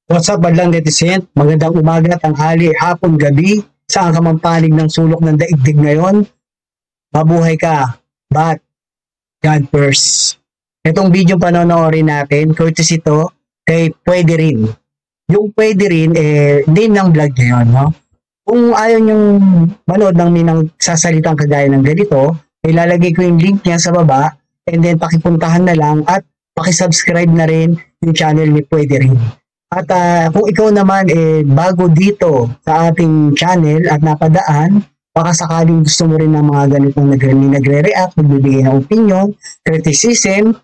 What's up, Badlang Netizen? Magandang umaga, tanghali, hapon, gabi. Saan ka man panig ng sulok ng daigdig ngayon? Mabuhay ka. But, God first. Itong video panonoorin natin, courtesy to, kay Pwede Rin. Yung Pwede Rin, name ng vlog niya yun, no? Kung ayaw niyong manood ng minang sasalitang kagaya ng ganito, ilalagay ko yung link niya sa baba, and then pakipuntahan na lang at pakisubscribe na rin yung channel ni Pwede Rin. At kung ikaw naman bago dito sa ating channel at napadaan, baka sakaling gusto mo rin ng mga ganitong nagre-react, nagbibigay ng opinion, criticism,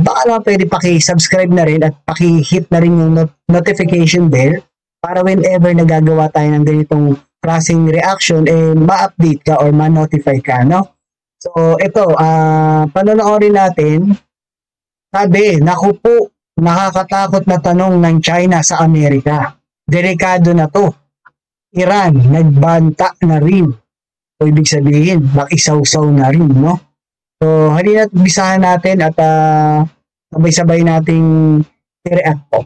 baka naman pwede paki-subscribe na rin at paki-hit na rin yung notification bell para whenever nagagawa tayo ng ganitong klaseng reaction, ma-update ka or ma-notify ka, no? So, ito, panonoorin natin. Sabi, naku po, nakakatakot na tanong ng China sa Amerika. Delikado na to. Iran, nagbanta na rin. So, ibig sabihin, makisawsaw na rin, no? So, halina't bisahan natin at sabay-sabay nating i-react po.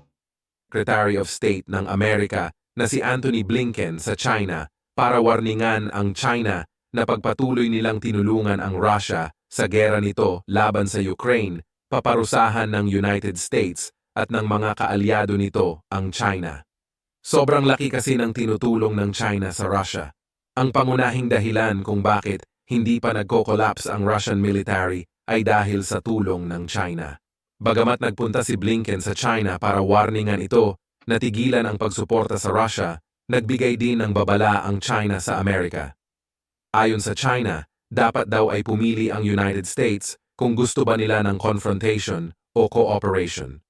Secretary of State ng Amerika na si Antony Blinken sa China para warningan ang China na pagpatuloy nilang tinulungan ang Russia sa gera nito laban sa Ukraine, paparusahan ng United States at ng mga kaalyado nito ang China. Sobrang laki kasi ng tinutulong ng China sa Russia. Ang pangunahing dahilan kung bakit hindi pa nagko-collapse ang Russian military ay dahil sa tulong ng China. Bagamat nagpunta si Blinken sa China para warningan ito na tigilan ang pagsuporta sa Russia, nagbigay din ng babala ang China sa Amerika. Ayon sa China, dapat daw ay pumili ang United States kung gusto ba nila ng confrontation o cooperation.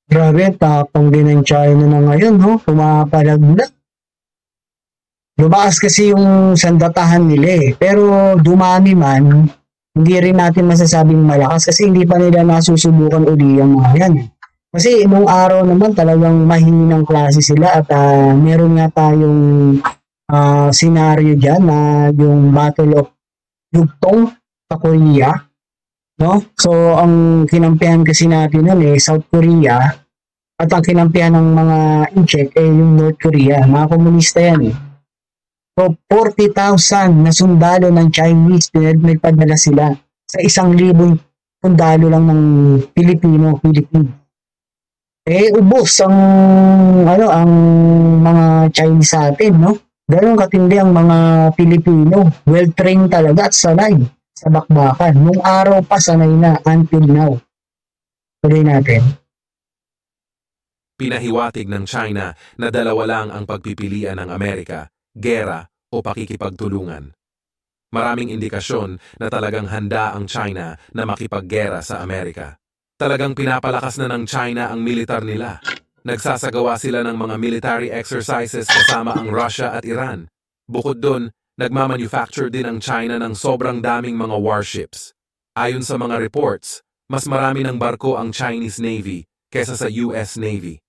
Grabe, tapang din ng China na ngayon, no? Pumapalag na. Lumakas kasi yung sandatahan nila pero dumami man, hindi rin natin masasabing malakas kasi hindi pa nila nasusubukan uli ang mga yan. Kasi nung araw naman talagang mahinang klase sila at meron nga tayong scenario dyan na yung Battle of Yugtong sa Korea. No? So, ang kinampihan kasi natin nun South Korea at ang kinampihan ng mga incheck yung North Korea. Mga komunista yan So, 40,000 na sundalo ng Chinese, nagpadala sila sa 1,000 sundalo lang ng Philippine. Ubos ang mga Chinese sa atin, no? Ganun katindi ang mga Pilipino. Well-trained talaga at sanay sa bakbakan. Nung araw pa sanay na until now. Tuloy natin. Pinahiwatig ng China na dalawa lang ang pagpipilian ng Amerika, gera o pakikipagtulungan. Maraming indikasyon na talagang handa ang China na makipaggera sa Amerika. Talagang pinapalakas na ng China ang militar nila. Nagsasagawa sila ng mga military exercises kasama ang Russia at Iran. Bukod doon, nagmamanufacture din ang China ng sobrang daming mga warships. Ayon sa mga reports, mas marami ng barko ang Chinese Navy kesa sa US Navy.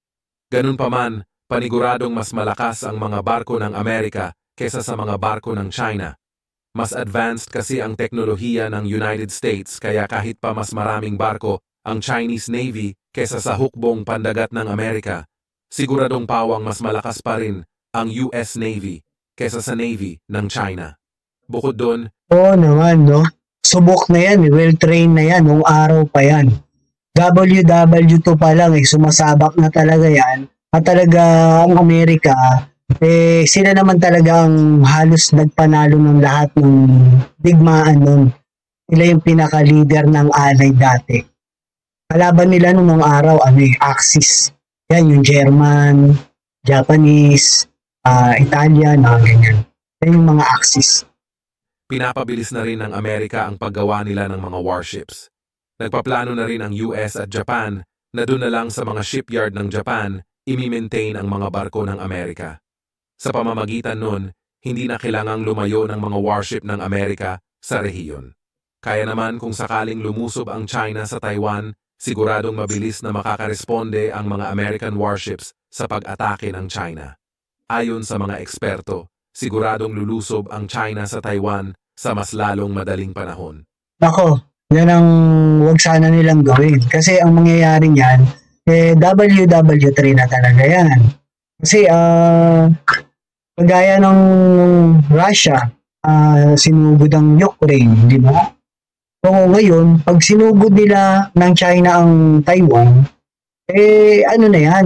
Ganun pa man, paniguradong mas malakas ang mga barko ng Amerika kesa sa mga barko ng China. Mas advanced kasi ang teknolohiya ng United States kaya kahit pa mas maraming barko ang Chinese Navy kesa sa hukbong pandagat ng Amerika, siguradong pawang mas malakas pa rin ang US Navy kesa sa Navy ng China. Bukod doon, Oo naman, no? Subok na yan, well-trained na yan, nung araw pa yan. WW2 pa lang, sumasabak na talaga yan. At talaga ang Amerika, sila naman talaga ang halos nagpanalo ng lahat ng digmaan nun. Sila yung pinaka-leader ng Allied dati. Kalaban nila nung araw, Axis. Yan, yung German, Japanese, Italian, ganyan. Yan yung mga Axis. pinapabilis na rin ng Amerika ang paggawa nila ng mga warships. Nagpaplano na rin ang US at Japan na doon na lang sa mga shipyard ng Japan imi-maintain ang mga barko ng Amerika. Sa pamamagitan nun, hindi na kailangang lumayo ng mga warship ng Amerika sa rehiyon. Kaya naman kung sakaling lumusob ang China sa Taiwan, siguradong mabilis na makakaresponde ang mga American warships sa pag-atake ng China. Ayon sa mga eksperto, siguradong lulusob ang China sa Taiwan sa mas lalong madaling panahon. Nako, yan ang wag sana nilang gawin. Kasi ang mangyayari niyan, WW3 na talaga yan. Kasi kagaya ng Russia, sinugod ang Ukraine, di ba? So ngayon, pag sinugod nila ng China ang Taiwan, ano na yan,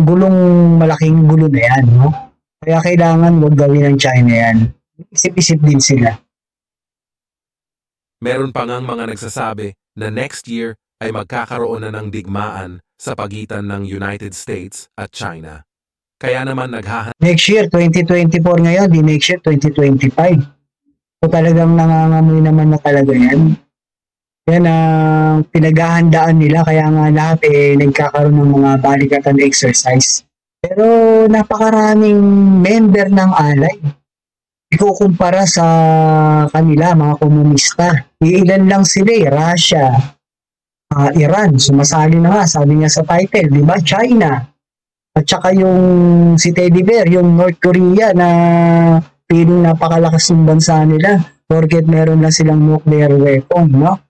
gulong malaking gulo na yan, no? Kaya kailangan wag gawin ng China yan. Isip-isip din sila. Meron pa ngang mga nagsasabi na next year ay magkakaroon na ng digmaan sa pagitan ng United States at China. Kaya naman Next year, 2024 ngayon, di next year, 2025. So talagang nangangamoy naman na talaga yan. Yan ang pinaghahandaan nila, kaya nga lahat nagkakaroon ng mga balikatan exercise. Pero napakaraming member ng alay. Ikukumpara sa kanila, mga komunista. Iilan lang sila Russia, Iran, sumasali na nga, sabi niya sa title, di ba? China. At saka yung si Teddy Bear, yung North Korea na piling napakalakas ng bansa nila porket meron na silang nuclear weapon, no?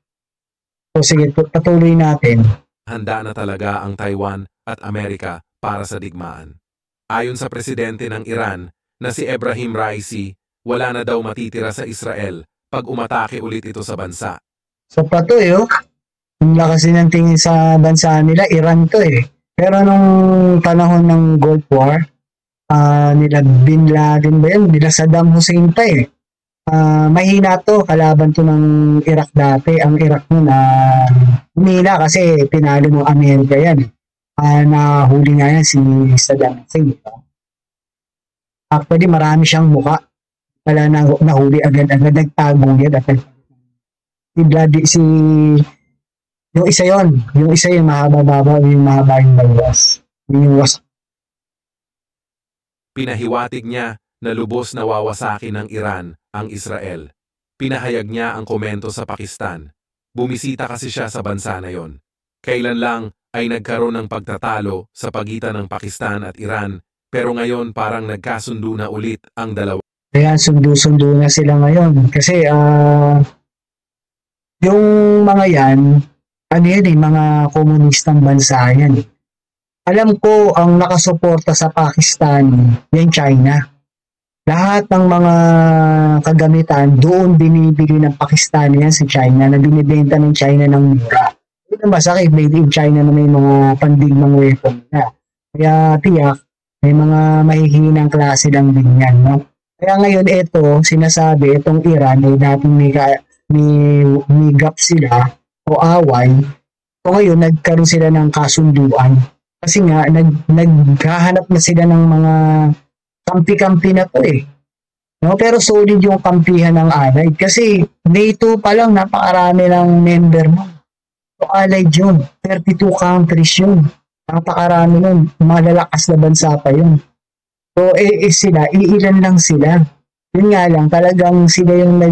So sige, patuloy natin. handa na talaga ang Taiwan at Amerika para sa digmaan. Ayon sa presidente ng Iran na si Ebrahim Raisi, wala na daw matitira sa Israel pag umatake ulit ito sa bansa. So pato yung lakas ng tingin sa bansa nila, Iran to Pero nung panahon ng Gulf War, nila Bin Laden ba yun? Nila Saddam Hussein pa mahina to, kalaban to ng Iraq dati. Ang Iraq nun humina kasi pinalo ng Amerika yan. Nahuli nga yan si Saddam Hussein. Actually, marami siyang muka. Wala nahuli agad-agad, nagtago yan. Yung isa yung mahaba-baba, yung mahaba yung bawas. Yung was. Pinahiwatig niya na lubos na wawasakin ng Iran ang Israel. Pinahayag niya ang komento sa Pakistan. Bumisita kasi siya sa bansa na yon. Kailan lang ay nagkaroon ng pagtatalo sa pagitan ng Pakistan at Iran, pero ngayon parang nagkasundo na ulit ang dalawa. Kaya sundo-sundo na sila ngayon. Kasi yung mga yan, mga komunistang bansa yan. Alam ko, ang nakasuporta sa Pakistan, yan China. Lahat ng mga kagamitan, doon binibili ng Pakistan yan sa China, na binibenta ng China ng mura. Ito na masakit, made in China na may mga pandigmang weapon na. Kaya tiyak, may mga mahihinang klase lang din yan, no? Kaya ngayon ito, sinasabi, itong Iran, dating may gap sila o away. So ngayon, nagkaroon sila ng kasunduan. Kasi nga, naghahanap na sila ng mga kampi-kampi na to No? Pero solid yung kampihan ng Allied. Kasi NATO pa lang, napakarami ng member mo. So Allied yun. 32 countries yun. Napakarami nun. Malalakas na bansa pa yun. So, sila, iilan lang sila. Yun nga lang, talagang sila yung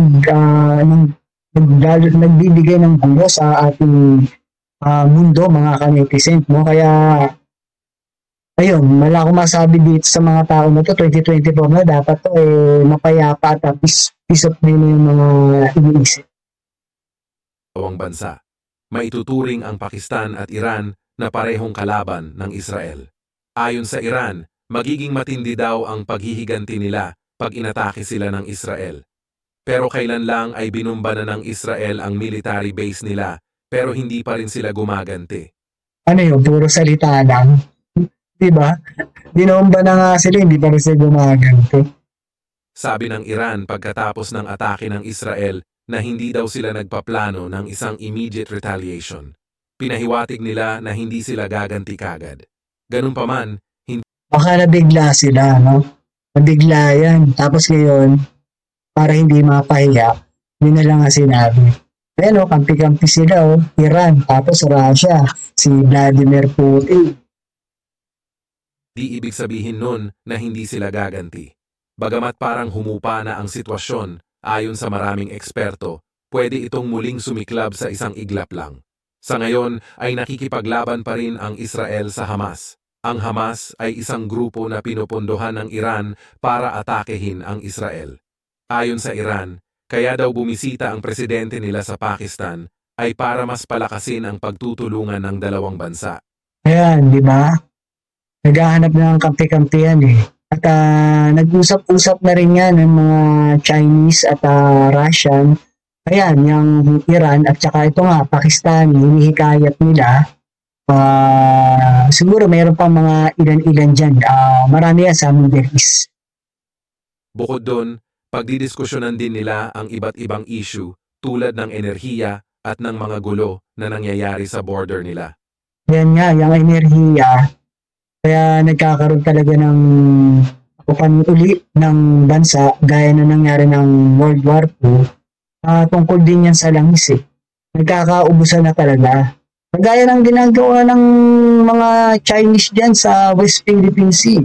nagbibigay ng gulo sa ating mundo, mga kanetizen, no? Kaya, ayun, wala akong masabi dito sa mga tao na to, 2024 na, dapat to, mapayapa at peace of mind yung mga iniisip. Ang bansa. Maituturing ang Pakistan at Iran na parehong kalaban ng Israel. Ayon sa Iran, magiging matindi daw ang paghihiganti nila pag inatake sila ng Israel. Pero kailan lang ay binumba na ng Israel ang military base nila, pero hindi pa rin sila gumaganti. Ano yun? Puro salita lang. Diba? Binomba na nga sila, hindi pa rin sila gumaganti. Sabi ng Iran pagkatapos ng atake ng Israel na hindi daw sila nagpaplano ng isang immediate retaliation. Pinahiwatig nila na hindi sila gaganti kagad. Ganun pa man, baka nabigla sila, no? Nabigla yan. Tapos ngayon, para hindi mapahiya, yun na lang ang sinabi. Pero kampi-kampi sila, Iran, tapos Russia, si Vladimir Putin. Di ibig sabihin nun na hindi sila gaganti. Bagamat parang humupa na ang sitwasyon, ayon sa maraming eksperto, pwede itong muling sumiklab sa isang iglap lang. Sa ngayon ay nakikipaglaban pa rin ang Israel sa Hamas. Ang Hamas ay isang grupo na pinupundohan ng Iran para atakehin ang Israel. Ayon sa Iran, kaya daw bumisita ang presidente nila sa Pakistan ay para mas palakasin ang pagtutulungan ng dalawang bansa. Ayan, di ba? Naghahanap na ng kampi-kampihan eh. At nag-usap-usap na rin yan ng mga Chinese at Russian. Ayan, yung Iran at saka ito nga, Pakistan, hinihikayat nila. Siguro mayroon pa mga ilan-ilan dyan. Marami yan sa Middle East. Bukod doon, pagdidiskusyonan din nila ang iba't ibang issue tulad ng enerhiya at ng mga gulo na nangyayari sa border nila. Yan nga, yung enerhiya. Kaya nagkakaroon talaga ng uli ng bansa gaya na nangyari ng World War II. Tungkol din yan sa langis eh. Nagkakaubusan na talaga. Kagaya ng ginagawa ng mga Chinese dyan sa West Philippine Sea.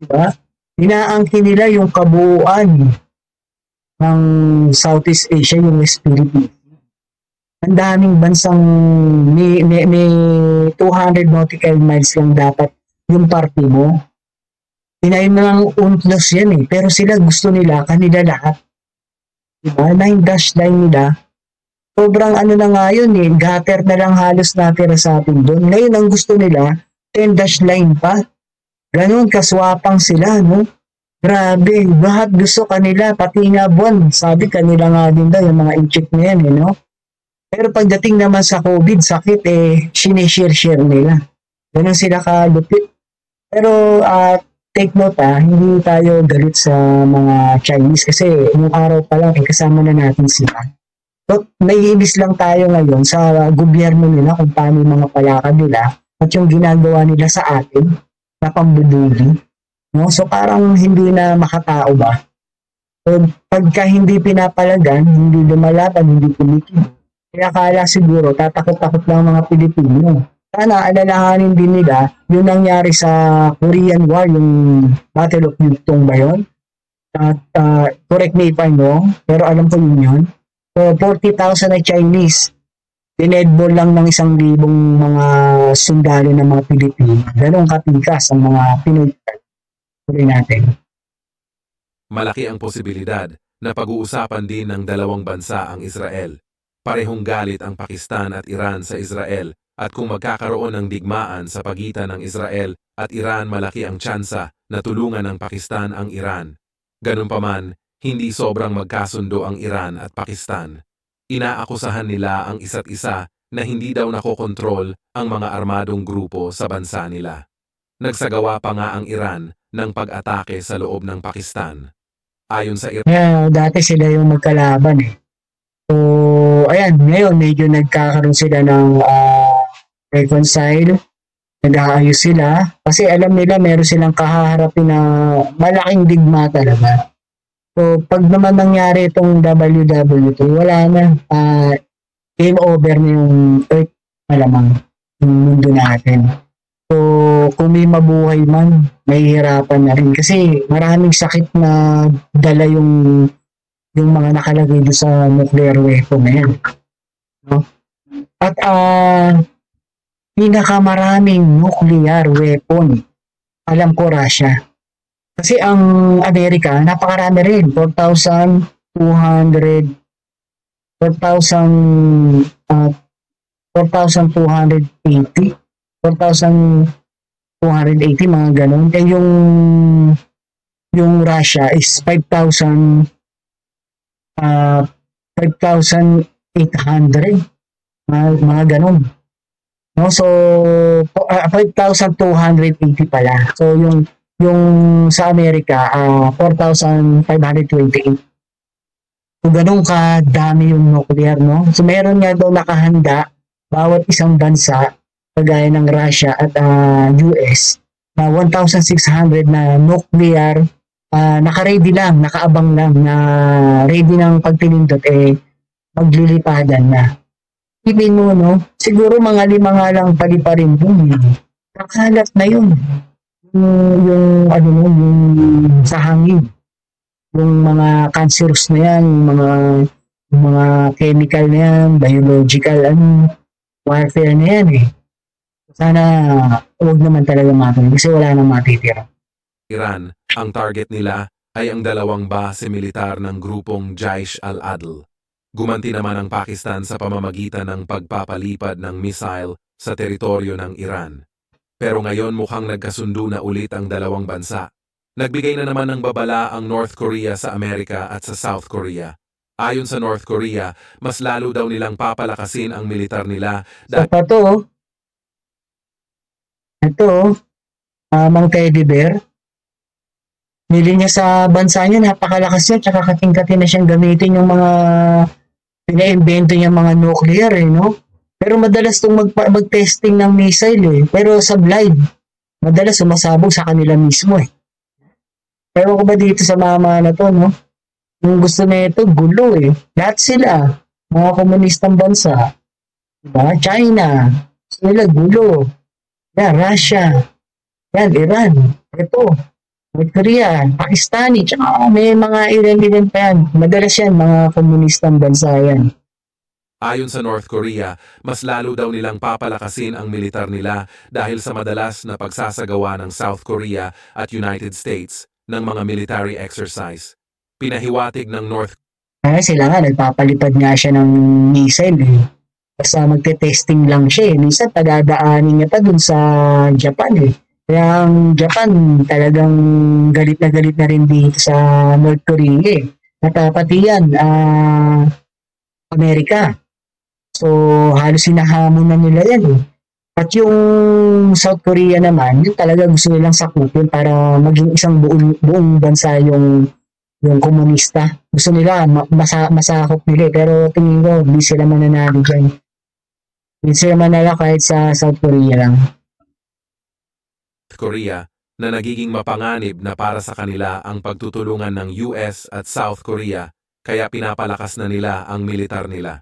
Diba? Inaangkin nila yung kabuuan ng Southeast Asia, yung West Philippine Sea. Ang daming bansang may 200 nautical miles lang dapat yung party mo. Pinayin na ng UNCLOS yan eh. Pero sila gusto nila, kanila lahat. Diba? 9 dash line nila. Sobrang ano na nga yun eh. Gutter na lang halos natira sa atin doon. Ngayon ang gusto nila, 10 dash line pa. Ganun, kaswapang sila, no? Grabe. Lahat gusto kanila, pati nga buwan. Sabi kanila nga din daw, yung mga inchik na yan eh, no? Pero pagdating naman sa COVID, sakit eh, sinishare-share nila. Ganun sila kalupit. Pero take note hindi tayo galit sa mga Chinese kasi nung araw pa lang kasama na natin sila. So, naiibis lang tayo ngayon sa gobyerno nila kung paano yung mga palakad nila at yung ginagawa nila sa atin na pambubuli. No? So parang hindi na makatao ba? So, pagka hindi pinapalagan, hindi lumalaban, hindi tumitig. Kaya kala siguro tatakot-takot lang mga Pilipino. Sana alalahanin din nila yung nangyari sa Korean War, yung Battle of Yugtong ba yun? At correct me if I'm wrong, pero alam ko yun. So 40,000 na Chinese, dinedball lang ng 1,000 mga sundalo ng mga Pilipino. Ganong katikas ang mga Pinoy natin. Malaki ang posibilidad na pag-uusapan din ng dalawang bansa ang Israel. Parehong galit ang Pakistan at Iran sa Israel. At kung magkakaroon ng digmaan sa pagitan ng Israel at Iran, malaki ang tsansa na tulungan ng Pakistan ang Iran. Ganun pa man, hindi sobrang magkasundo ang Iran at Pakistan. Inaakusahan nila ang isa't isa na hindi daw nakokontrol ang mga armadong grupo sa bansa nila. Nagsagawa pa nga ang Iran ng pag-atake sa loob ng Pakistan. Ayon sa Iran, dati sila yung magkalaban eh. So, ayan, ngayon medyo nagkakaroon sila ng reconcile, nag-aayos sila kasi alam nila meron silang kahaharapin na malaking digma talaga. So pag naman nangyari itong WW2, wala na, game over na yung Earth, malamang yung mundo natin. So kung may mabuhay man, may hirapan na rin kasi maraming sakit na dala yung mga nakalagay doon sa nuclear weapon na yan. No? At pinakamaraming nuclear weapon, alam ko Russia. Kasi ang Amerika, napakarami rin. 4,280, mga ganun. Eh yung Russia is 5,800, mga ganun. No, so 5,280 pala. So yung sa Amerika 4,528. So ganun kadami yung nuclear, no? So meron nga daw nakahanda bawat isang bansa kagaya ng Russia at US na 1,600 na nuclear, naka-ready lang, nakaabang lang na ready ng pagpinindot maglilipadan na. Ibig mo, no? Siguro mga 5 nga lang paliparin dun. Kakalat na yun. Yung sa hangin. Yung mga cancerous na yan, yung mga chemical na yan, biological, warfare na yan eh. Sana huwag naman talaga matuloy kasi wala nang matitira. Iran, ang target nila ay ang 2 base militar ng grupong Jaish al-Adl. Gumanti naman ang Pakistan sa pamamagitan ng pagpapalipad ng missile sa teritoryo ng Iran. Pero ngayon mukhang nagkasundo na ulit ang dalawang bansa. Nagbigay na naman ng babala ang North Korea sa Amerika at sa South Korea. Ayon sa North Korea, mas lalo daw nilang papalakasin ang militar nila So, ito, Mang Teddy Bear. Nili niya sa bansa niya, napakalakas niya, tsaka kating-kating na siyang gamitin yung mga pina-invento niya mga nuclear, no? Pero madalas itong mag-testing ng missile, Pero sa blind, madalas sumasabog sa kanila mismo, Pero ko ba dito sa mama na to, no? Yung gusto na ito, gulo, Lahat sila, mga komunistang bansa, diba? China, sila gulo. Yan, Russia, yan, Iran, ito, North Korea, Pakistani, tsaka may mga ilan-ilan pa yan. Madalas yan, mga komunistang bansa yan. Ayon sa North Korea, mas lalo daw nilang papalakasin ang militar nila dahil sa madalas na pagsasagawa ng South Korea at United States ng mga military exercise. Pinahiwatig ng North Sila nga, nagpapalipad nga siya ng missile, Basta magte-testing lang siya, Minsan, tagadaanin niya pa dun sa Japan, Kaya ang Japan talagang galit na rin dito sa North Korea, At pati yan, Amerika. So, halos sinahamon na nila yan, At yung South Korea naman, yun talaga gusto nilang sakupin para maging isang buong bansa yung komunista. Gusto nila, masakop nila, pero tingin ko, hindi sila mananalo dyan. Hindi sila manala kahit sa South Korea lang. Korea na nagiging mapanganib na para sa kanila ang pagtutulungan ng US at South Korea kaya pinapalakas na nila ang militar nila.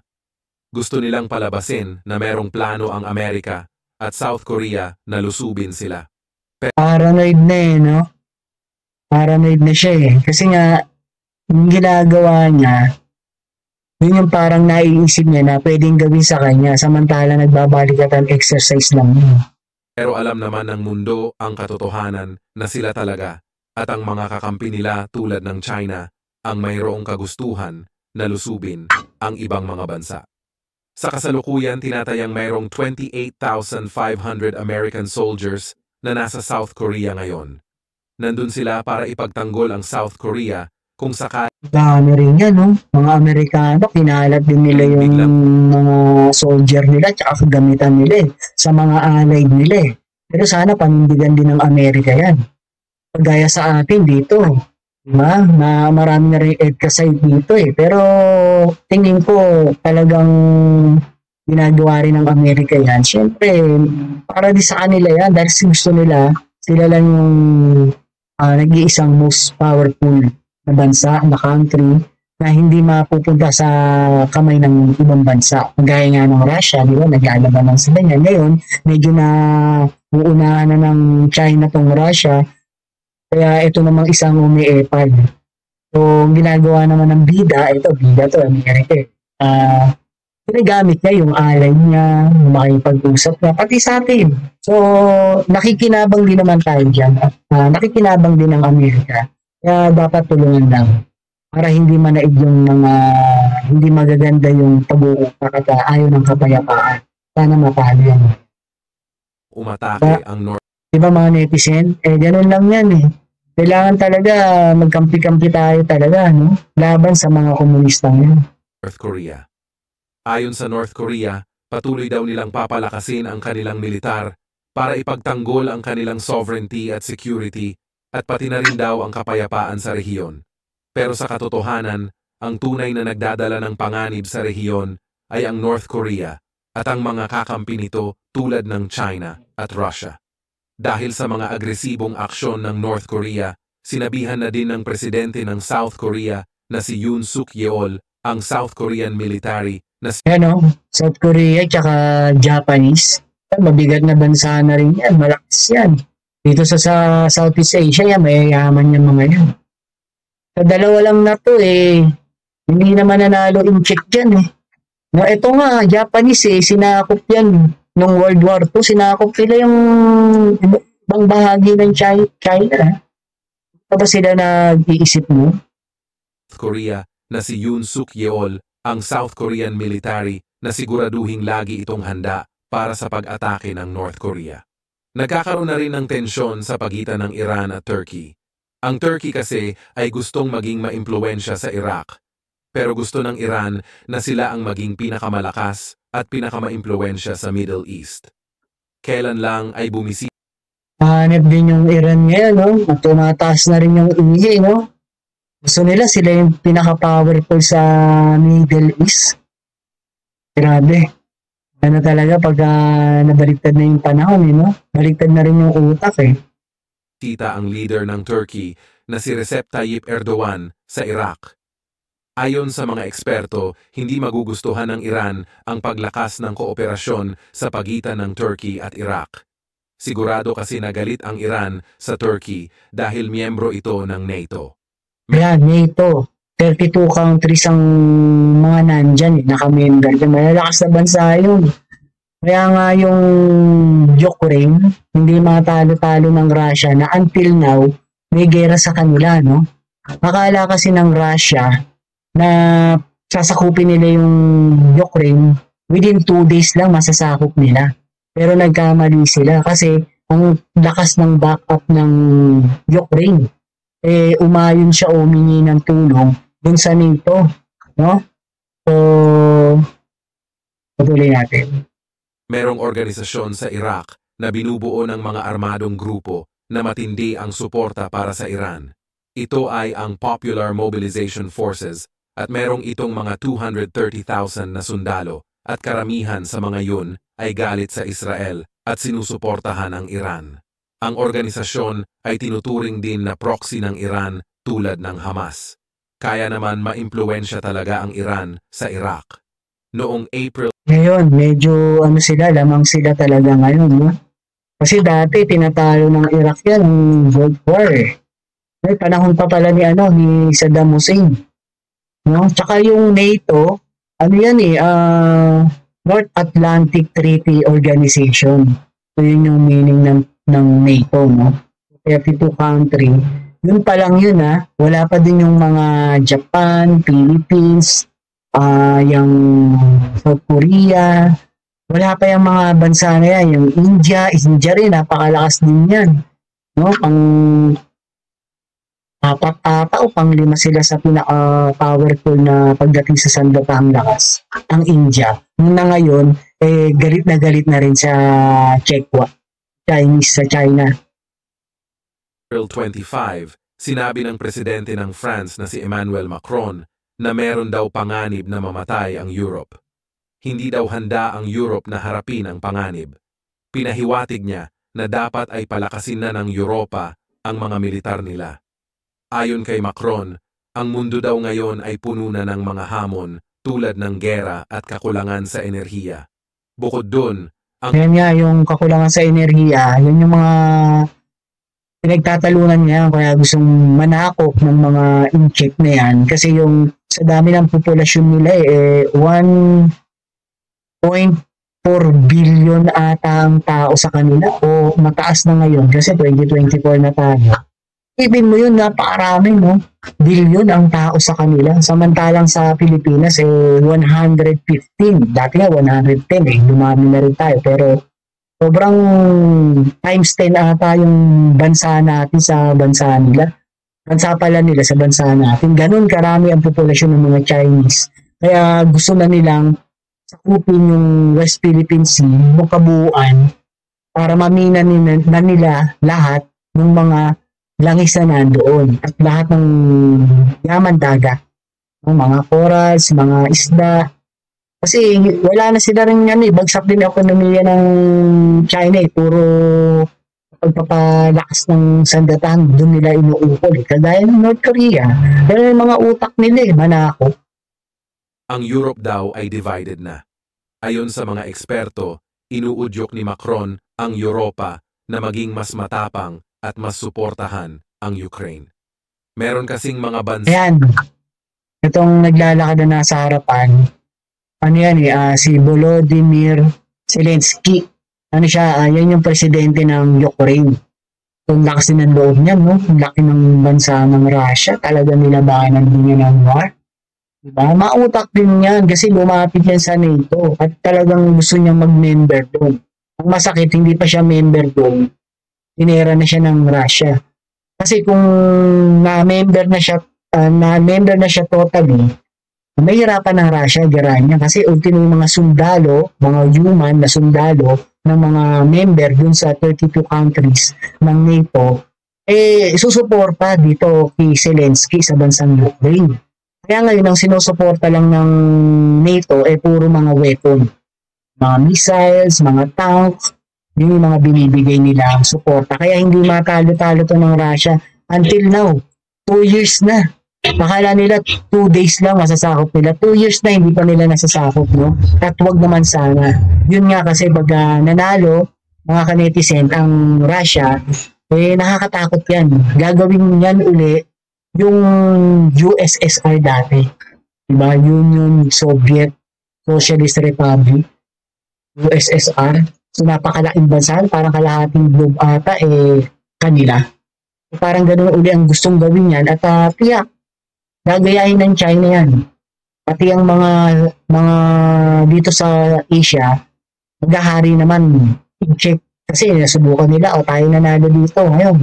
Gusto nilang palabasin na merong plano ang Amerika at South Korea na lusubin sila. Paranoid na no? Paranoid na siya Kasi nga, yung ginagawa niya, yun yung parang naiisip niya na pwedeng gawin sa kanya samantala nagbabalikatan exercise lang yun. Pero alam naman ng mundo ang katotohanan na sila talaga at ang mga kakampi nila tulad ng China ang mayroong kagustuhan na lusubin ang ibang mga bansa. Sa kasalukuyan, tinatayang mayroong 28,500 American soldiers na nasa South Korea ngayon. Nandun sila para ipagtanggol ang South Korea kung sakali. Dami rin yan, no? Mga Amerikano, kinalat din nila yung mga soldier nila tsaka kagamitan nila sa mga allied nila Pero sana panindigan din ng Amerika yan. Pagaya sa atin dito, diba? Na marami na rin EDCA side dito Pero tingin ko talagang ginagawa rin ng Amerika yan. Siyempre, para di sa kanila yan dahil gusto nila, sila lang yung nag-iisang most powerful na bansa, na country, na hindi mapupunta sa kamay ng ibang bansa. Gaya nga ng Russia, di ba? Nag-aalaban ng sila niya. Ngayon, medyo na uunahan na ng China tong Russia. Kaya ito namang isang umiepal. So, ginagawa naman ng bida to, Amerika. Ginagamit niya yung alay niya, makipag-usap niya, pati sa atin. So, nakikinabang din naman tayo dyan. Nakikinabang din ng Amerika. Kaya dapat tulungan lang para hindi manaig yung mga hindi magaganda yung pag-uupak at ayaw ng kapayapaan. Sana mapalo yan. Umatake ang North. Diba mga netizen? Ganun lang yan Kailangan talaga magkampi-kampi tayo talaga, no? Laban sa mga komunistang yan. North Korea. Ayon sa North Korea, patuloy daw nilang papalakasin ang kanilang militar para ipagtanggol ang kanilang sovereignty at security at pati na rin daw ang kapayapaan sa rehiyon. Pero sa katotohanan, ang tunay na nagdadala ng panganib sa rehiyon ay ang North Korea at ang mga kakampi nito tulad ng China at Russia. Dahil sa mga agresibong aksyon ng North Korea, sinabihan na din ng presidente ng South Korea na si Yoon Suk Yeol ang South Korean military na South Korea tsaka Japanese. Mabigat na bansa na rin yan, malakas yan. Dito sa Southeast Asia, mayayaman yung mga yan. Sa dalawa lang na to hindi naman nanalo in check dyan No, ito nga, Japanese sinakop yan. Nung World War II, sinakop nila yung ibang bahagi ng China. Ano ba sila nag-iisip mo? Korea na si Yoon Suk Yeol ang South Korean military na siguraduhing lagi itong handa para sa pag-atake ng North Korea. Nagkakaroon na rin ng tensyon sa pagitan ng Iran at Turkey. Ang Turkey kasi ay gustong maging maimpluwensya sa Iraq, pero gusto ng Iran na sila ang maging pinakamalakas at pinakamaimpluwensya sa Middle East. Kailan lang ay bumisita Hanep din yung Iran ngayon, no? At tumataas na rin yung ihi, no? Gusto nila sila yung pinaka-powerful sa Middle East. Grabe. Ano talaga pag nabaliktad na yung panahon, no? Baliktad na rin yung utak, eh. ang leader ng Turkey na si Recep Tayyip Erdogan sa Iraq. Ayon sa mga eksperto, hindi magugustuhan ng Iran ang paglakas ng kooperasyon sa pagitan ng Turkey at Iraq. Sigurado kasi nagalit ang Iran sa Turkey dahil miyembro ito ng NATO. Yan, NATO. 32 countries ang mga nandyan, naka-member. Malalakas na bansa yun. Kaya nga yung Ukraine, hindi matalo-talo ng Russia na until now, may gera sa kanila, no? Akala kasi ng Russia na sasakupin nila yung Ukraine, within 2 days lang masasakop nila. Pero nagkamali sila kasi ang lakas ng backup ng Ukraine. Umayon siya humingi ng tulong dun sa NATO, no? So, patuloy natin. Merong organisasyon sa Iraq na binubuo ng mga armadong grupo na matindi ang suporta para sa Iran. Ito ay ang Popular Mobilization Forces at merong itong mga 230,000 na sundalo at karamihan sa mga yun ay galit sa Israel at sinusuportahan ang Iran. Ang organisasyon ay tinuturing din na proxy ng Iran tulad ng Hamas. Kaya naman maimpluwensya talaga ang Iran sa Iraq. Noong April Ngayon, medyo lamang sila talaga ngayon, no? Kasi dati tinatalo ng Iraq yan, ng World War, eh. May panahon pa pala ni Saddam Hussein. No? Tsaka yung NATO, North Atlantic Treaty Organization. So yun yung meaning ng NATO, no? 32 country. Yun pa lang yun, ha? Wala pa din yung mga Japan, Philippines, yung South Korea. Wala pa yung mga bansa na yan. Yung India rin, napakalakas din yan. No? Apat o pang-5 sila sa pinaka-powerful na pagdating sa sandatahang lakas. Ang India. Na ngayon, galit na rin sa Chinese sa China. April 25, sinabi ng presidente ng France na si Emmanuel Macron na meron daw panganib na mamatay ang Europe. Hindi daw handa ang Europe na harapin ang panganib. Pinahiwatig niya na dapat ay palakasin na ng Europa ang mga militar nila. Ayon kay Macron, ang mundo daw ngayon ay puno na ng mga hamon tulad ng gera at kakulangan sa enerhiya. Bukod dun, Yan nga, yung kakulangan sa enerhiya, yun yung mga pinagtatalunan niya, kaya gustong manakop ng mga incheck na yan. Kasi yung sa dami ng populasyon nila 1.4 billion ata ang tao sa kanila o mataas na ngayon kasi 2024 na tayo. Ibig mo yun, napakarami, no? Billion ang tao sa kanila. Samantalang sa Pilipinas 115. Dati nga 110 dumami na rin tayo. Pero sobrang times 10 ata yung bansa natin sa bansa nila. Bansa pala nila sa bansa natin. Ganun karami ang populasyon ng mga Chinese. Kaya gusto na nilang sakupin yung West Philippine Sea, yung kabuuan, para mamina na nila lahat ng mga langis na nandoon at lahat ng yaman dagat. Mga corals, mga isda. Kasi wala na sila rin bagsak din ang ekonomiya ng China. Puro pagpapalakas ng sandatan, doon nila inuukol. Kagaya ng North Korea. Pero yung mga utak nila, manako. Ang Europe daw ay divided na. Ayon sa mga eksperto, inuudyok ni Macron ang Europa na maging mas matapang at mas suportahan ang Ukraine. Meron kasing mga bansa... Ayan, itong naglalakad na nasa harapan, si Volodymyr Zelensky. Yan yung presidente ng Ukraine. Kung lakas din ng loob niya, no? Kung laki ng bansa ng Russia, talaga nilabanan din niya ng war. Diba? Mautak din yan kasi lumapit yan sa NATO at talagang gusto niyang mag-member doon. Ang masakit, hindi pa siya member doon. Tinera na siya ng Russia. Kasi kung na-member na siya totally, mahirapan ng Russia girahin niya kasi ultimo yung mga sundalo, mga human na sundalo ng mga member dun sa 32 countries ng NATO, susuporta dito kay Zelensky sa bansang Ukraine. Kaya ngayon, ang sinusuporta lang ng NATO puro mga weapon. Mga missiles, mga tanks, yun yung mga binibigay nila ang suporta. Kaya hindi matalo-talo to ng Russia. Until now, 2 years na. Akala nila 2 days lang masasakop nila. 2 years na hindi pa nila nasasakop, no? At wag naman sana. Yun nga kasi pag nanalo, mga kanetizen, ang Russia, nakakatakot yan. Gagawin yan uli yung USSR dati. Diba? Union Soviet Socialist Republic. USSR. So napakalaking bansa, parang kalahating globe ata kanila. Parang ganoon uli ang gustong gawin yan at tiyak gagayahin ng China yan. Pati ang mga dito sa Asia, maghahari naman i-check kasi nasubukan nila tayo nanalo dito ngayon.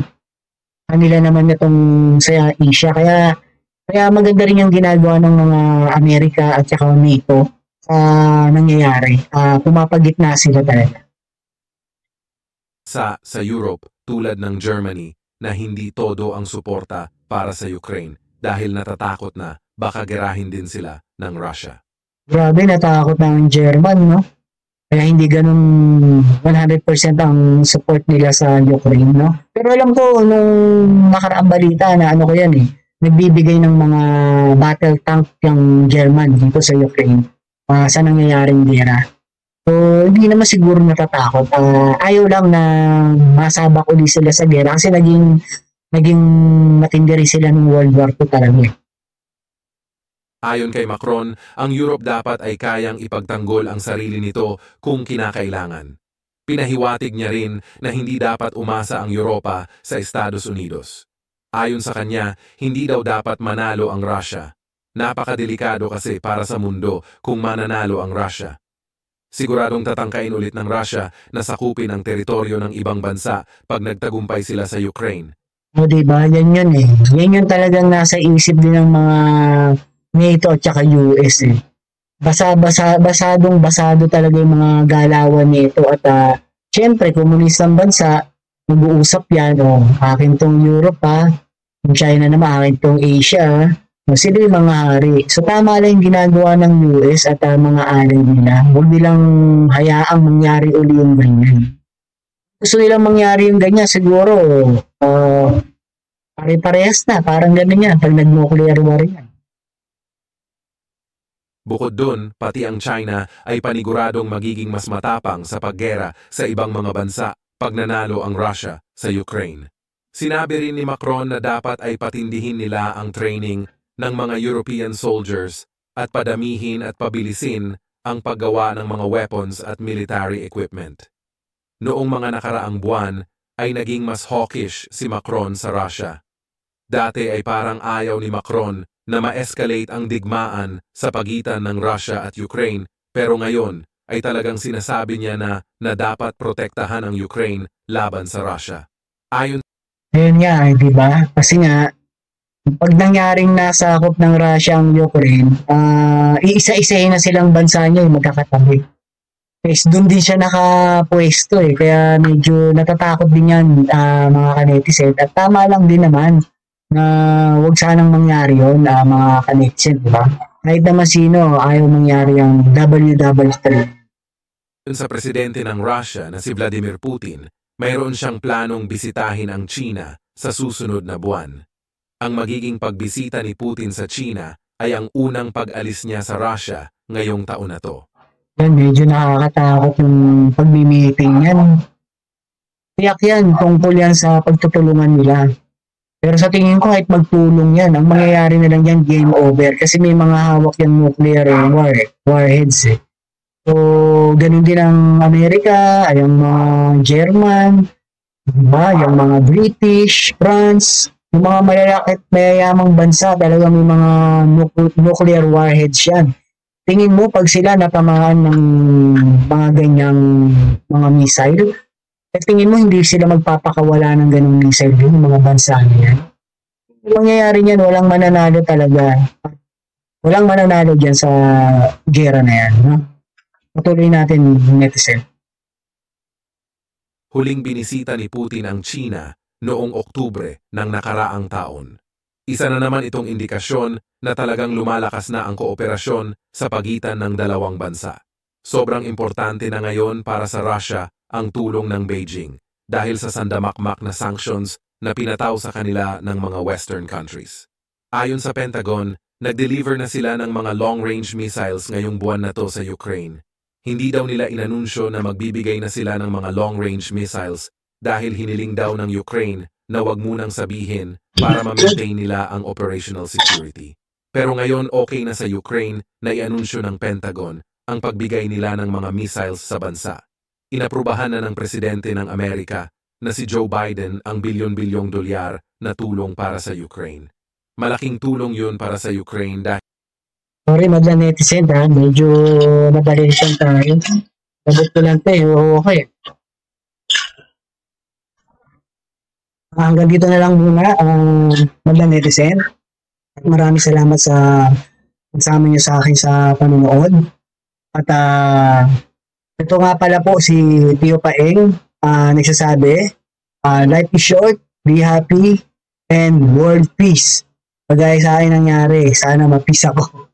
Kanila naman itong sa Asia kaya maganda rin yung ginagawa ng mga Amerika at saka NATO sa nangyayari. Pumapagitna sila talaga. Sa Europe, tulad ng Germany, na hindi todo ang suporta para sa Ukraine dahil natatakot na baka gerahin din sila ng Russia. Grabe, natakot ng German, no? Kaya hindi ganun 100% ang support nila sa Ukraine, no? Pero alam ko, nung nakaraang balita na ano ko yan nagbibigay ng mga battle tank yung German dito sa Ukraine sa nangyayaring gera. So, hindi naman siguro natatakot. Ayaw lang na masabak ulit sila sa gera kasi naging matindi rin sila ng World War II talaga. Ayon kay Macron, ang Europe dapat ay kayang ipagtanggol ang sarili nito kung kinakailangan. Pinahiwatig niya rin na hindi dapat umasa ang Europa sa Estados Unidos. Ayon sa kanya, hindi daw dapat manalo ang Russia. Napakadelikado kasi para sa mundo kung mananalo ang Russia. Siguradong tatangkain ulit ng Russia na sakupin ang teritoryo ng ibang bansa pag nagtagumpay sila sa Ukraine. O diba, yan yun Yan yun talagang nasa isip din ng mga NATO at saka US Basado talaga yung mga galawan nito at syempre, komunistang bansa, mag-uusap yan, akin tong Europe yung China naman, akin tong Asia, sila yung mga hari. So tama lang yung ginagawa ng US at mga alay nila. Huwag nilang hayaang mangyari uli yung ganyan. Gusto nilang mangyari yung ganyan, siguro, pare-parehas na, parang ganun yan, pag nag-nuclear war yan. Bukod dun, pati ang China ay paniguradong magiging mas matapang sa paggera sa ibang mga bansa pag nanalo ang Russia sa Ukraine. Sinabi rin ni Macron na dapat ay patindihin nila ang training ng mga European soldiers at padamihin at pabilisin ang paggawa ng mga weapons at military equipment. Noong mga nakaraang buwan ay naging mas hawkish si Macron sa Russia. Dati ay parang ayaw ni Macron na ma-escalate ang digmaan sa pagitan ng Russia at Ukraine, pero ngayon ay talagang sinasabi niya na dapat protektahan ang Ukraine laban sa Russia. Ayun nga, di ba? Kasi nga, pag nangyaring nasakop ng Russia ang Ukraine, iisa-isahin na silang bansa niya yung magkakatabi. Yes, doon din siya nakapwesto kaya medyo natatakot din yan mga kanetizen. At tama lang din naman na wag sanang mangyari yun mga kanetizen, di ba? Kahit naman sino, ayaw mangyari ang WW3. Sa presidente ng Russia na si Vladimir Putin, mayroon siyang planong bisitahin ang China sa susunod na buwan. Ang magiging pagbisita ni Putin sa China ay ang unang pag-alis niya sa Russia ngayong taon na to. Yan, medyo nakakatakot yung pag-meeting yan. Tiyak yan, tungkol yan sa pagtutulungan nila. Pero sa tingin ko, kahit magtulong yan, ang mangyayari na lang yan, game over. Kasi may mga hawak yung nuclear warheads So, ganun din ang Amerika, yung mga German, diba? Yung mga British, France, Yung mga malalakit, mayayamang bansa, talaga may mga nuclear warheads yan. Tingin mo, pag sila natamaan ng mga ganyang mga missile, tingin mo hindi sila magpapakawala ng ganung missile din, mga bansa na yan? Yung mangyayari niyan, walang mananalo talaga. Walang mananalo dyan sa gera na yan. No? Patuloy natin, netizen. Huling binisita ni Putin ang China noong Oktubre ng nakaraang taon. Isa na naman itong indikasyon na talagang lumalakas na ang kooperasyon sa pagitan ng dalawang bansa. Sobrang importante na ngayon para sa Russia ang tulong ng Beijing dahil sa sandamakmak na sanctions na pinataw sa kanila ng mga Western countries. Ayon sa Pentagon, nag-deliver na sila ng mga long-range missiles ngayong buwan na to sa Ukraine. Hindi daw nila inanunsyo na magbibigay na sila ng mga long-range missiles dahil hiniling daw ng Ukraine na wag munang sabihin para ma-maintain nila ang operational security. Pero ngayon okay na sa Ukraine na i-anunsyo ng Pentagon ang pagbigay nila ng mga missiles sa bansa. Inaprubahan na ng presidente ng Amerika na si Joe Biden ang bilyon-bilyong dolyar na tulong para sa Ukraine. Malaking tulong yun para sa Ukraine dahil Sorry, netizen ha. Medyo nabalisan tayo. Sabot ko lang tayo. Okay. Hanggang dito na lang muna ang netizen. At maraming salamat sa pagsama niyo sa akin sa panonood. At ito nga pala po si Tio Paeng nagsasabi, life is short, be happy, and world peace. Pagaya sa akin nangyari, sana ma-peace ako.